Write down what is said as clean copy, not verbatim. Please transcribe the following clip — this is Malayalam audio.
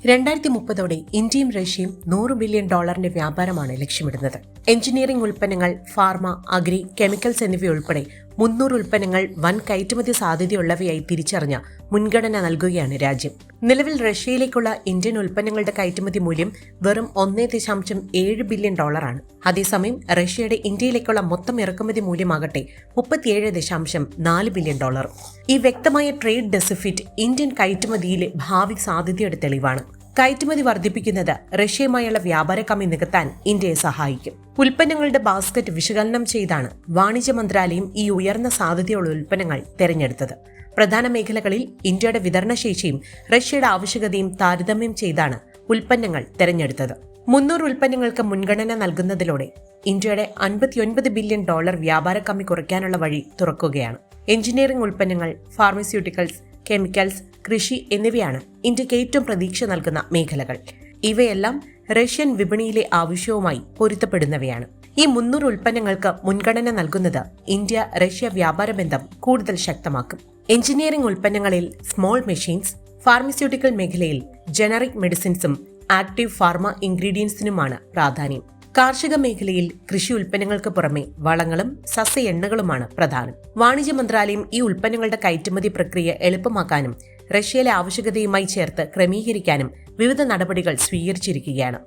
2030 ഇന്ത്യയും റഷ്യയും $100 ബില്യൺ വ്യാപാരമാണ് ലക്ഷ്യമിടുന്നത്. എഞ്ചിനീയറിംഗ് ഉൽപ്പന്നങ്ങൾ, ഫാർമ, അഗ്രി, കെമിക്കൽസ് എന്നിവയുൾപ്പെടെ 300 ഉൽപ്പന്നങ്ങൾ വൻ കയറ്റുമതി സാധ്യതയുള്ളവയായി തിരിച്ചറിഞ്ഞ മുൻഗണന നൽകുകയാണ് രാജ്യം. നിലവിൽ റഷ്യയിലേക്കുള്ള ഇന്ത്യൻ ഉൽപ്പന്നങ്ങളുടെ കയറ്റുമതി മൂല്യം വെറും $1.7 ബില്യൺ ആണ്. അതേസമയം റഷ്യയുടെ ഇന്ത്യയിലേക്കുള്ള മൊത്തം ഇറക്കുമതി മൂല്യമാകട്ടെ $37.4 ബില്യൺ. ഈ വ്യക്തമായ ട്രേഡ് ഡെഫിസിറ്റ് ഇന്ത്യൻ കയറ്റുമതിയിലെ ഭാവി സാധ്യതയുടെ തെളിവാണ്. കയറ്റുമതി വർദ്ധിപ്പിക്കുന്നത് റഷ്യയുമായുള്ള വ്യാപാര കമ്മി നികത്താൻ ഇന്ത്യയെ സഹായിക്കും. ഉൽപ്പന്നങ്ങളുടെ ബാസ്ക്കറ്റ് വിശകലനം ചെയ്താണ് വാണിജ്യ മന്ത്രാലയം ഈ ഉയർന്ന സാധ്യതയുള്ള ഉൽപ്പന്നങ്ങൾ തെരഞ്ഞെടുത്തത്. പ്രധാന മേഖലകളിൽ ഇന്ത്യയുടെ വിതരണശേഷിയും റഷ്യയുടെ ആവശ്യകതയും താരതമ്യം ചെയ്താണ് ഉൽപ്പന്നങ്ങൾ തെരഞ്ഞെടുത്തത്. 300 ഉൽപ്പന്നങ്ങൾക്ക് മുൻഗണന നൽകുന്നതിലൂടെ ഇന്ത്യയുടെ $59 ബില്യൺ വ്യാപാര കമ്മി കുറയ്ക്കാനുള്ള വഴി തുറക്കുകയാണ്. എഞ്ചിനീയറിംഗ് ഉൽപ്പന്നങ്ങൾ, ഫാർമസ്യൂട്ടിക്കൽസ്, കെമിക്കൽസ്, കൃഷി എന്നിവയാണ് ഇന്ത്യക്ക് ഏറ്റവും പ്രതീക്ഷ നൽകുന്ന മേഖലകൾ. ഇവയെല്ലാം റഷ്യൻ വിപണിയിലെ ആവശ്യവുമായി പൊരുത്തപ്പെടുന്നവയാണ്. ഈ 300 ഉൽപ്പന്നങ്ങൾക്ക് മുൻഗണന നൽകുന്നത് ഇന്ത്യ റഷ്യ വ്യാപാര ബന്ധം കൂടുതൽ ശക്തമാക്കും. എഞ്ചിനീയറിംഗ് ഉൽപ്പന്നങ്ങളിൽ സ്മോൾ മെഷീൻസ്, ഫാർമസ്യൂട്ടിക്കൽ മേഖലയിൽ ജനറിക് മെഡിസിൻസും ആക്റ്റീവ് ഫാർമ ഇൻഗ്രീഡിയൻസിനുമാണ് പ്രാധാന്യം. കാർഷിക മേഖലയിൽ കൃഷി ഉൽപ്പന്നങ്ങൾക്ക് പുറമെ വളങ്ങളും സസ്യ എണ്ണകളുമാണ് പ്രധാനം. വാണിജ്യ മന്ത്രാലയം ഈ ഉൽപ്പന്നങ്ങളുടെ കയറ്റുമതി പ്രക്രിയ എളുപ്പമാക്കാനും റഷ്യയിലെ ആവശ്യകതയുമായി ചേർത്ത് ക്രമീകരിക്കാനും വിവിധ നടപടികൾ സ്വീകരിച്ചിരിക്കുകയാണ്.